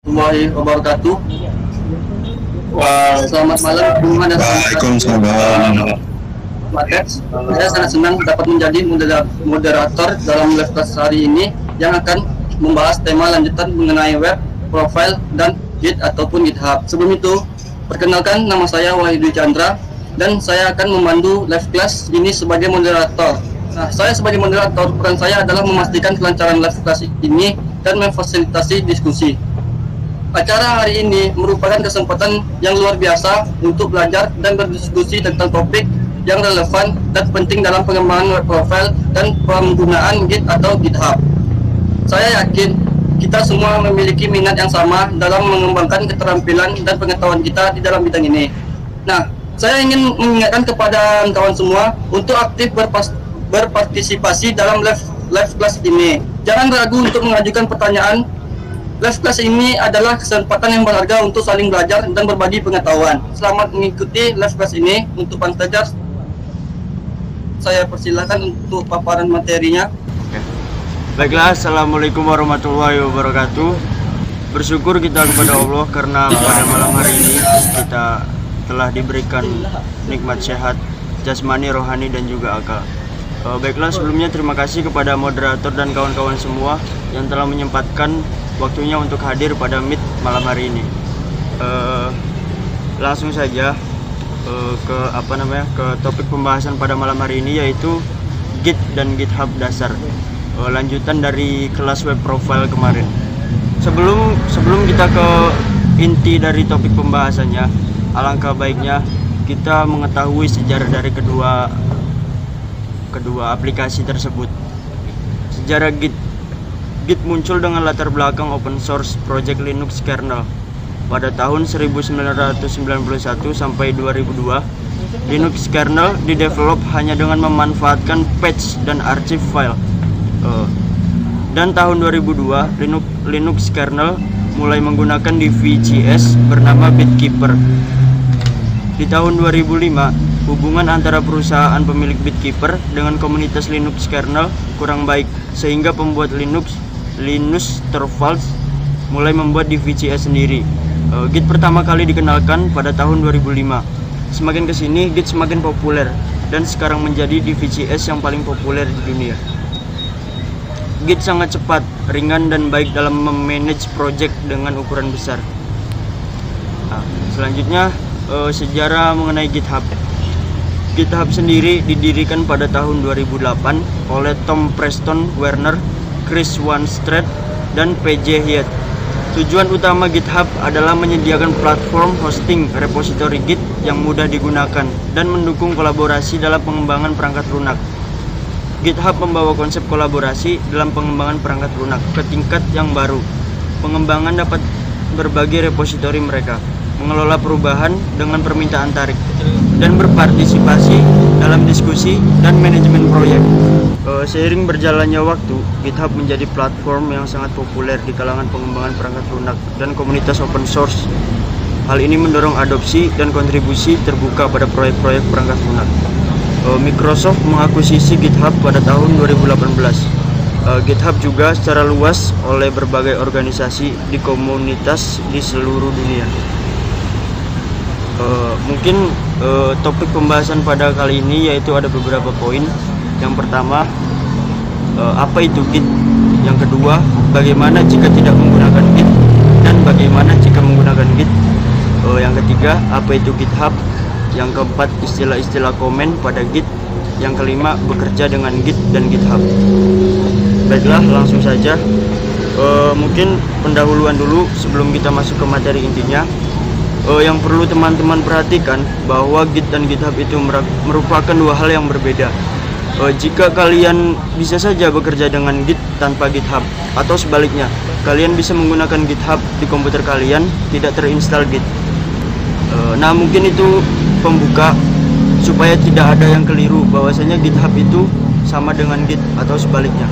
warahmatullahi wabarakatuh. Selamat malam teman-teman dan Waalaikumsalam. Saya sangat senang dapat menjadi moderator dalam live class hari ini yang akan membahas tema lanjutan mengenai web, profile, dan Git ataupun GitHub. Sebelum itu, perkenalkan nama saya Wahyu Chandra dan saya akan memandu live class ini sebagai moderator. Nah, saya sebagai moderator, peran saya adalah memastikan kelancaran live class ini dan memfasilitasi diskusi. Acara hari ini merupakan kesempatan yang luar biasa untuk belajar dan berdiskusi tentang topik yang relevan dan penting dalam pengembangan web profile dan penggunaan Git atau GitHub. Saya yakin kita semua memiliki minat yang sama dalam mengembangkan keterampilan dan pengetahuan kita di dalam bidang ini. Nah, saya ingin mengingatkan kepada kawan semua untuk aktif berpartisipasi dalam live class ini. Jangan ragu untuk mengajukan pertanyaan. Live class ini adalah kesempatan yang berharga untuk saling belajar dan berbagi pengetahuan. Selamat mengikuti live class ini. Untuk Pantajar, saya persilahkan untuk paparan materinya. Oke. Baiklah, assalamualaikum warahmatullahi wabarakatuh. Bersyukur kita kepada Allah karena pada malam hari ini kita telah diberikan nikmat sehat, jasmani, rohani, dan juga akal. Baiklah, sebelumnya terima kasih kepada moderator dan kawan-kawan semua yang telah menyempatkan waktunya untuk hadir pada Meet malam hari ini. Langsung saja ke topik pembahasan pada malam hari ini, yaitu Git dan GitHub dasar. Lanjutan dari kelas web profile kemarin. Sebelum kita ke inti dari topik pembahasannya, alangkah baiknya kita mengetahui sejarah dari kedua aplikasi tersebut. Sejarah Git muncul dengan latar belakang open source project Linux kernel. Pada tahun 1991 sampai 2002, Linux kernel didevelop hanya dengan memanfaatkan patch dan archive file. Dan tahun 2002, Linux kernel mulai menggunakan DVGS bernama Bitkeeper. Di tahun 2005, hubungan antara perusahaan pemilik Bitkeeper dengan komunitas Linux kernel kurang baik, sehingga pembuat Linus Torvalds mulai membuat DVGS sendiri. Git pertama kali dikenalkan pada tahun 2005. Semakin kesini, Git semakin populer dan sekarang menjadi DVGS yang paling populer di dunia. Git sangat cepat, ringan, dan baik dalam memanage project dengan ukuran besar. Nah, selanjutnya sejarah mengenai GitHub. GitHub sendiri didirikan pada tahun 2008 oleh Tom Preston Werner, Chris Wanstead, dan PJ Heath. Tujuan utama GitHub adalah menyediakan platform hosting repository Git yang mudah digunakan dan mendukung kolaborasi dalam pengembangan perangkat lunak. GitHub membawa konsep kolaborasi dalam pengembangan perangkat lunak ke tingkat yang baru. Pengembangan dapat berbagi repositori mereka, mengelola perubahan dengan permintaan tarik, dan berpartisipasi dalam diskusi dan manajemen proyek. Seiring berjalannya waktu, GitHub menjadi platform yang sangat populer di kalangan pengembangan perangkat lunak dan komunitas open source. Hal ini mendorong adopsi dan kontribusi terbuka pada proyek-proyek perangkat lunak. Microsoft mengakuisisi GitHub pada tahun 2018. GitHub juga secara luas oleh berbagai organisasi di komunitas di seluruh dunia. Mungkin topik pembahasan pada kali ini yaitu ada beberapa poin. Yang pertama, apa itu Git? Yang kedua, bagaimana jika tidak menggunakan Git, dan bagaimana jika menggunakan Git? Yang ketiga, apa itu GitHub? Yang keempat, istilah-istilah komen pada Git. Yang kelima, bekerja dengan Git dan GitHub. Baiklah, langsung saja. Mungkin pendahuluan dulu sebelum kita masuk ke materi intinya. Yang perlu teman-teman perhatikan bahwa Git dan GitHub itu merupakan dua hal yang berbeda. Jika kalian bisa saja bekerja dengan Git tanpa GitHub, atau sebaliknya, kalian bisa menggunakan GitHub di komputer kalian, tidak terinstall Git. Nah, mungkin itu pembuka supaya tidak ada yang keliru bahwasanya GitHub itu sama dengan Git atau sebaliknya.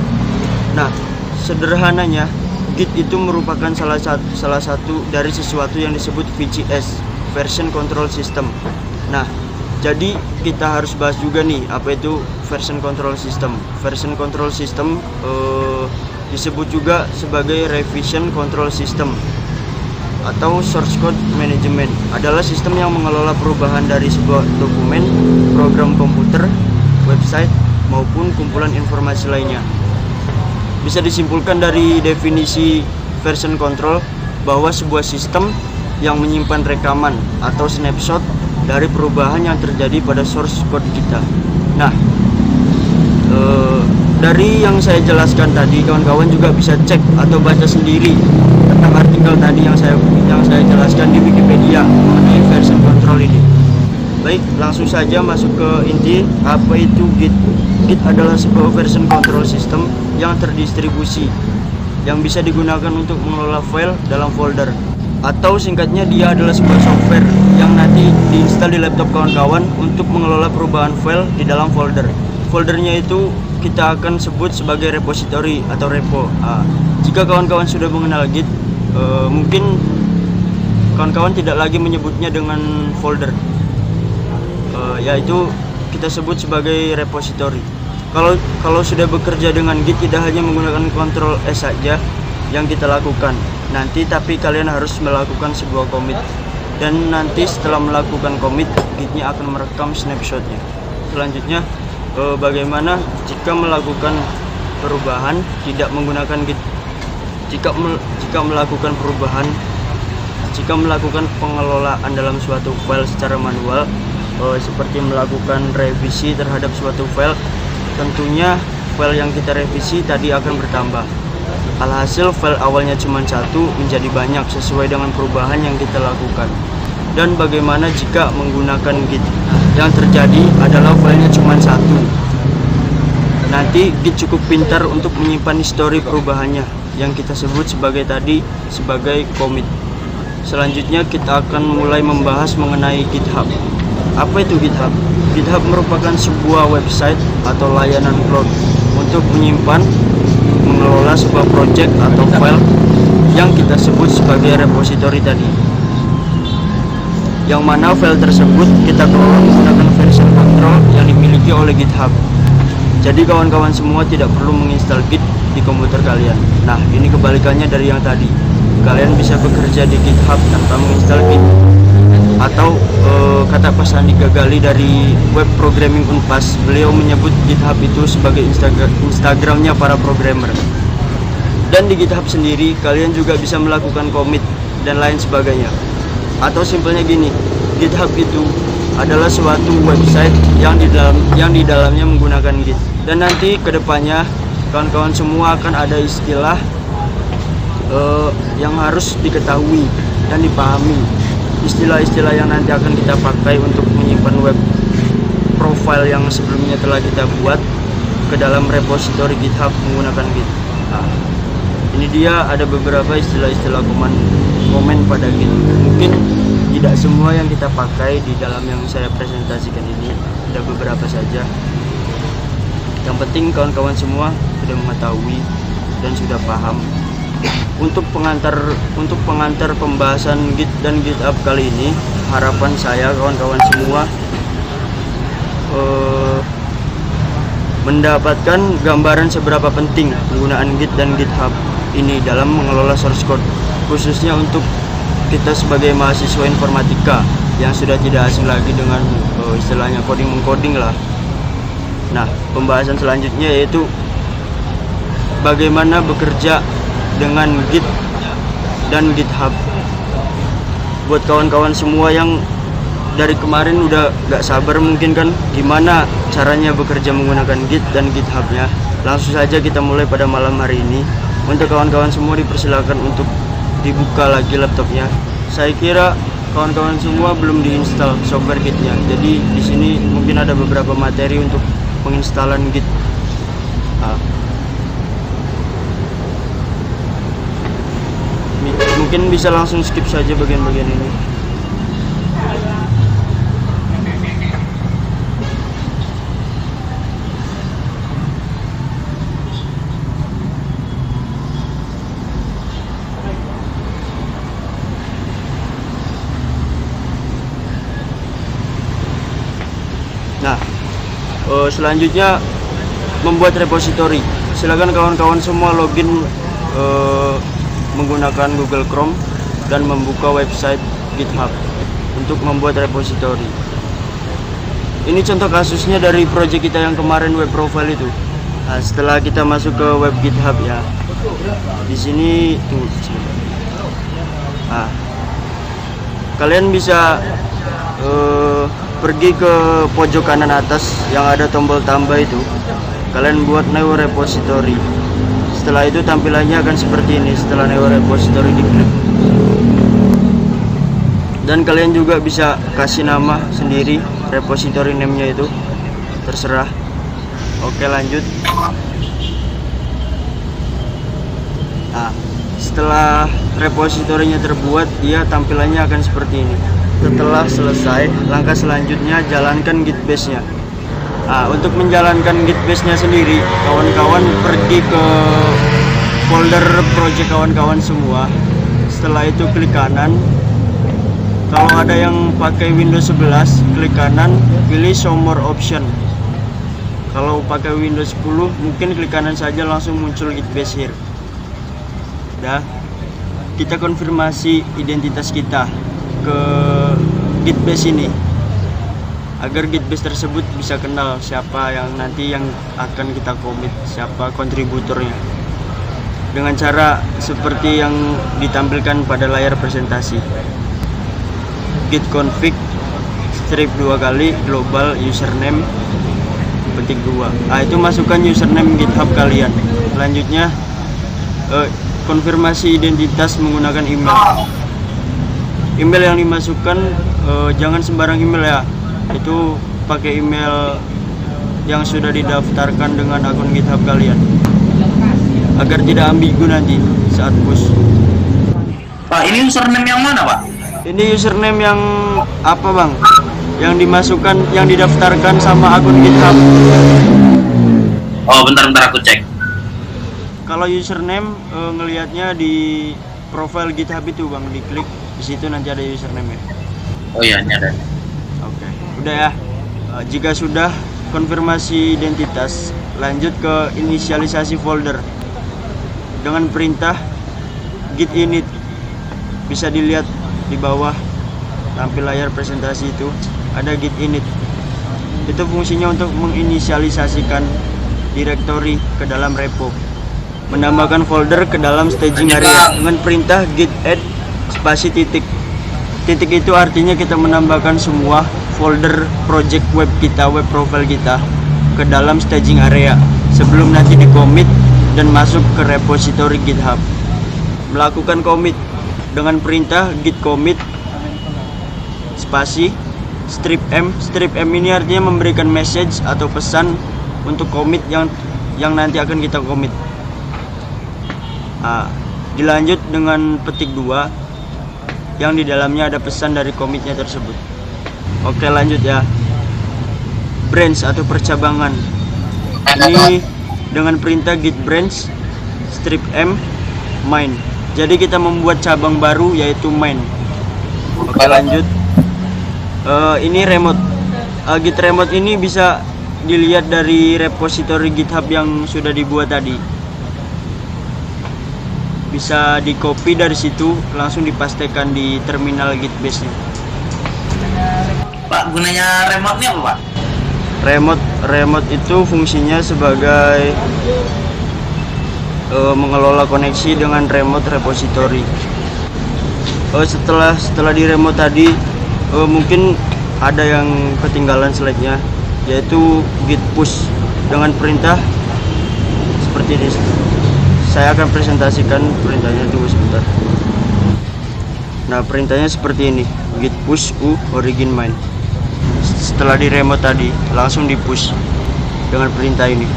Nah, sederhananya Git itu merupakan salah satu dari sesuatu yang disebut VCS, Version Control System. Nah, jadi kita harus bahas juga nih apa itu Version Control System. Version Control System disebut juga sebagai Revision Control System. atau source code management adalah sistem yang mengelola perubahan dari sebuah dokumen, program komputer, website, maupun kumpulan informasi lainnya. Bisa disimpulkan dari definisi version control bahwa sebuah sistem yang menyimpan rekaman atau snapshot dari perubahan yang terjadi pada source code kita. Nah, dari yang saya jelaskan tadi, kawan-kawan juga bisa cek atau baca sendiri tentang artikel tadi yang saya jelaskan di Wikipedia mengenai version control ini. Baik, langsung saja masuk ke inti. Apa itu Git? Git adalah sebuah version control system yang terdistribusi yang bisa digunakan untuk mengelola file dalam folder, atau singkatnya dia adalah sebuah software yang nanti diinstal di laptop kawan-kawan untuk mengelola perubahan file di dalam folder. Foldernya itu kita akan sebut sebagai repository atau repo. Jika kawan-kawan sudah mengenal Git, mungkin kawan-kawan tidak lagi menyebutnya dengan folder, yaitu kita sebut sebagai repository. Kalau sudah bekerja dengan Git, tidak hanya menggunakan Ctrl S saja yang kita lakukan nanti, tapi kalian harus melakukan sebuah commit, dan nanti setelah melakukan commit, Gitnya akan merekam snapshotnya. Selanjutnya, bagaimana jika melakukan perubahan tidak menggunakan Git? Jika melakukan perubahan, jika melakukan pengelolaan dalam suatu file secara manual, seperti melakukan revisi terhadap suatu file, tentunya file yang kita revisi tadi akan bertambah. Alhasil file awalnya cuma satu menjadi banyak sesuai dengan perubahan yang kita lakukan. Dan bagaimana jika menggunakan Git? Yang terjadi adalah filenya cuma satu. Nanti Git cukup pintar untuk menyimpan histori perubahannya yang kita sebut sebagai commit. Selanjutnya kita akan mulai membahas mengenai GitHub. Apa itu GitHub? GitHub merupakan sebuah website atau layanan cloud untuk menyimpan, mengelola sebuah project atau file yang kita sebut sebagai repository tadi, yang mana file tersebut kita kelola menggunakan version control yang dimiliki oleh GitHub. Jadi kawan-kawan semua tidak perlu menginstal Git di komputer kalian. Nah, ini kebalikannya dari yang tadi. Kalian bisa bekerja di GitHub tanpa menginstal Git. Atau kata Pak Sandi Gagali dari Web Programming Unpas, beliau menyebut GitHub itu sebagai Instagramnya para programmer. Dan di GitHub sendiri kalian juga bisa melakukan commit dan lain sebagainya. Atau simpelnya gini, GitHub itu adalah suatu website yang di dalamnya menggunakan Git. Dan nanti kedepannya kawan-kawan semua akan ada istilah yang harus diketahui dan dipahami. Istilah-istilah yang nanti akan kita pakai untuk menyimpan web profile yang sebelumnya telah kita buat ke dalam repository GitHub menggunakan Git. Nah, ini dia ada beberapa istilah-istilah komen pada Git. Mungkin tidak semua yang kita pakai di dalam yang saya presentasikan ini, ada beberapa saja. Yang penting kawan-kawan semua sudah mengetahui dan sudah paham. Untuk pengantar pembahasan Git dan GitHub kali ini, harapan saya kawan-kawan semua mendapatkan gambaran seberapa penting penggunaan Git dan GitHub ini dalam mengelola source code, khususnya untuk kita sebagai mahasiswa informatika yang sudah tidak asing lagi dengan istilahnya coding-mengcoding lah. Nah, pembahasan selanjutnya yaitu bagaimana bekerja dengan Git dan GitHub. Buat kawan-kawan semua yang dari kemarin udah gak sabar mungkin kan gimana caranya bekerja menggunakan Git dan GitHub-nya, langsung saja kita mulai pada malam hari ini. Untuk kawan-kawan semua dipersilakan untuk dibuka lagi laptopnya. Saya kira kawan-kawan semua belum diinstal software Git-nya. Jadi di sini mungkin ada beberapa materi untuk penginstalan Git. Mungkin bisa langsung skip saja bagian-bagian ini. Nah, selanjutnya membuat repository. Silakan kawan-kawan semua login menggunakan Google Chrome dan membuka website GitHub untuk membuat repositori. Ini contoh kasusnya dari project kita yang kemarin web profile itu. Nah, setelah kita masuk ke web GitHub ya, di sini tunggu sebentar. Nah, kalian bisa pergi ke pojok kanan atas yang ada tombol tambah itu. Kalian buat new repository. Setelah itu tampilannya akan seperti ini setelah new repository diklik. Dan kalian juga bisa kasih nama sendiri repository name-nya itu, terserah. Oke, lanjut. Nah, setelah repositorinya terbuat, dia tampilannya akan seperti ini. Setelah selesai, langkah selanjutnya jalankan git base-nya. Nah, untuk menjalankan git base-nya sendiri, kawan-kawan pergi ke folder project kawan-kawan semua. Setelah itu klik kanan. Kalau ada yang pakai Windows 11, klik kanan, pilih show more option. Kalau pakai Windows 10, mungkin klik kanan saja langsung muncul git base here. Dah, kita konfirmasi identitas kita ke git base ini agar git base tersebut bisa kenal siapa yang nanti yang akan kita commit, siapa kontributornya, dengan cara seperti yang ditampilkan pada layar presentasi. Git config strip 2 kali global username petik 2. Nah, itu masukkan username GitHub kalian. Selanjutnya konfirmasi identitas menggunakan email. Email yang dimasukkan jangan sembarang email ya. Itu pakai email yang sudah didaftarkan dengan akun GitHub kalian agar tidak ambigu nanti saat push. Pak, ini username yang mana, Pak? Ini username yang apa, Bang? Yang dimasukkan, yang didaftarkan sama akun GitHub. Oh, bentar aku cek. Kalau username ngelihatnya di profile GitHub itu, Bang, diklik di situ nanti ada username-nya. Oh iya, ini ada. Oke, udah ya. Jika sudah konfirmasi identitas, lanjut ke inisialisasi folder dengan perintah git init. Bisa dilihat di bawah tampil layar presentasi itu ada git init. Itu fungsinya untuk menginisialisasikan direktori ke dalam repo, menambahkan folder ke dalam staging area dengan perintah git add spasi titik. Titik itu artinya kita menambahkan semua folder project web kita, web profile kita ke dalam staging area sebelum nanti di commit dan masuk ke repository GitHub. Melakukan commit dengan perintah git commit spasi strip m. Strip m ini artinya memberikan message atau pesan untuk commit yang nanti akan kita commit. Nah, dilanjut dengan petik 2 yang di dalamnya ada pesan dari commitnya tersebut. Oke, lanjut ya. Branch atau percabangan. Ini dengan perintah git branch strip m main. Jadi kita membuat cabang baru yaitu main. Oke, lanjut. Ini remote. Git remote ini bisa dilihat dari repository GitHub yang sudah dibuat tadi. Bisa di copy dari situ langsung dipastekan di terminal git base-nya. Pak, gunanya remote-nya apa, Pak? Remote itu fungsinya sebagai mengelola koneksi dengan remote repository. Setelah di remote tadi mungkin ada yang ketinggalan slide-nya, yaitu git push dengan perintah seperti ini. Saya akan presentasikan perintahnya, tunggu sebentar. Nah, perintahnya seperti ini, git push u origin main. Setelah di remote tadi langsung di push dengan perintah ini,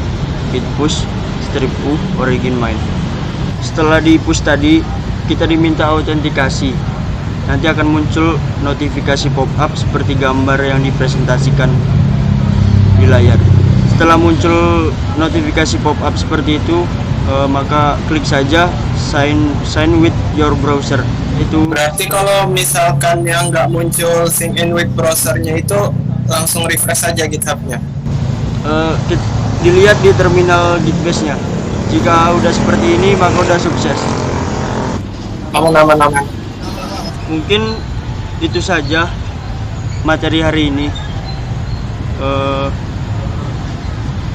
git push strip u origin main. Setelah di push tadi kita diminta autentikasi. Nanti akan muncul notifikasi pop-up seperti gambar yang dipresentasikan di layar. Setelah muncul notifikasi pop-up seperti itu, maka klik saja sign with your browser. Itu berarti kalau misalkan yang nggak muncul sign in with browsernya itu langsung refresh saja GitHub-nya. Dilihat di terminal Gitbase-nya. Jika udah seperti ini maka udah sukses. Kamu nama-nama. mungkin itu saja materi hari ini.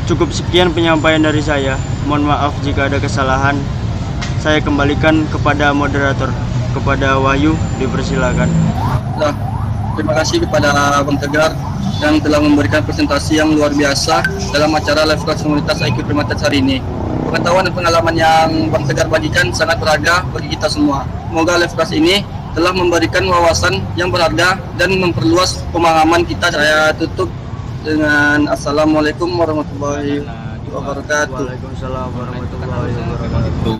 Cukup sekian penyampaian dari saya. Mohon maaf jika ada kesalahan. Saya kembalikan kepada moderator, kepada Wahyu, dipersilakan. Nah, terima kasih kepada Bang Tegar yang telah memberikan presentasi yang luar biasa dalam acara live class komunitas IQ Primates hari ini. Pengetahuan dan pengalaman yang Bang Tegar bagikan sangat berharga bagi kita semua. Semoga live class ini telah memberikan wawasan yang berharga dan memperluas pemahaman kita. Saya tutup dengan Assalamualaikum warahmatullahi wabarakatuh. Waalaikumsalam warahmatullahi wabarakatuh.